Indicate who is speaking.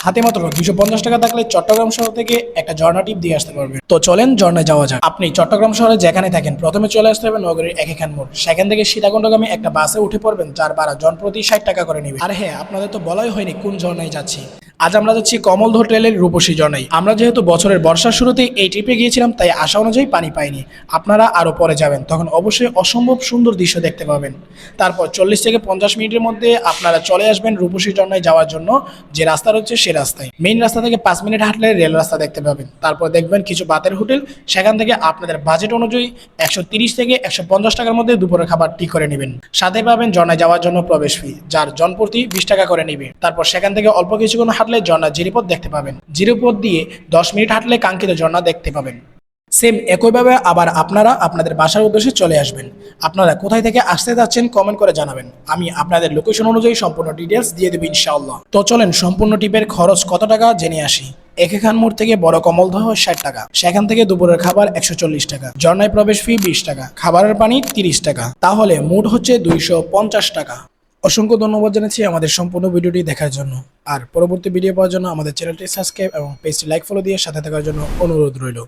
Speaker 1: হাতে মাত্র 250 টাকা থাকলে চট্টগ্রাম শহর থেকে একটা ঝর্ণা টিপ দিয়ে আসতে পারবেন। তো চলেন ঝর্ণায় যাওয়া যাক। আপনি চট্টগ্রাম শহরে যেখানে থাকেন প্রথমে চলে আসতে হবে নগরীর একেখান মোড়। সেখান থেকে সীতাকুণ্ডগামী একটা বাসে উঠে পড়বেন, যার ভাড়া জনপ্রতি 60 টাকা করে নেবে। আর হ্যাঁ, আপনাদের তো বলাই হয়নি কোন ঝর্ণায় যাচ্ছি। আজ আমরা যাচ্ছি কমল হোটেলের রূপসী ঝর্ণায়। আমরা যেহেতু বছরের বর্ষার শুরুতেই এই ট্রিপে গিয়েছিলাম, তাই আশা অনুযায়ী পানি পাইনি। আপনারা আরো পরে যাবেন, তখন অবশ্যই অসম্ভব সুন্দর দৃশ্য দেখতে পাবেন। তারপর 40 থেকে 50 মিনিটের মধ্যে আপনারা চলে আসবেন রূপসী ঝর্ণায় যাওয়ার জন্য। যে রাস্তা রয়েছে সে রাস্তায় মেইন রাস্তা থেকে 5 মিনিট হাঁটলে রেল রাস্তা দেখতে পাবেন। তারপর দেখবেন কিছু বাতের হোটেল, সেখান থেকে আপনাদের বাজেট অনুযায়ী 130 থেকে 150 টাকার মধ্যে দুপুরের খাবার ঠিক করে নেবেন। সাথে পাবেন ঝর্ণায় যাওয়ার জন্য প্রবেশ ফি, যার জনপ্রতি 20 টাকা করে নেবে। তারপর সেখান থেকে অল্প কিছুক্ষণ হাঁটলে ঝর্ণার জিরিপথ দেখতে পাবেন। জিরিপথ দিয়ে 10 মিনিট হাঁটলে কাঙ্ক্ষিত ঝর্ণা দেখতে পাবেন। সেম একইভাবে আবার আপনারা আপনাদের বাসার উদ্দেশ্যে চলে আসবেন। আপনারা কোথায় থেকে আসতে যাচ্ছেন কমেন্ট করে জানাবেন, আমি আপনাদের লোকেশন অনুযায়ী সম্পূর্ণ ডিটেলস দিয়ে দেবো ইনশাআল্লাহ। তো চলেন সম্পূর্ণ ট্রিপের খরচ কত টাকা জেনে আসি। একেখান মোড় থেকে বড় কমলদহ 60 টাকা, সেখান থেকে দুপুরের খাবার 140 টাকা, ঝর্ণায় প্রবেশ ফি 20 টাকা, খাবারের পানি 30 টাকা, তাহলে মোট হচ্ছে 250 টাকা। অসংখ্য ধন্যবাদ জানাচ্ছি আমাদের সম্পূর্ণ ভিডিওটি দেখার জন্য। আর পরবর্তী ভিডিও পাওয়ার জন্য আমাদের চ্যানেলটি সাবস্ক্রাইব এবং পেজটি লাইক ফলো দিয়ে সাথে থাকার জন্য অনুরোধ রইল।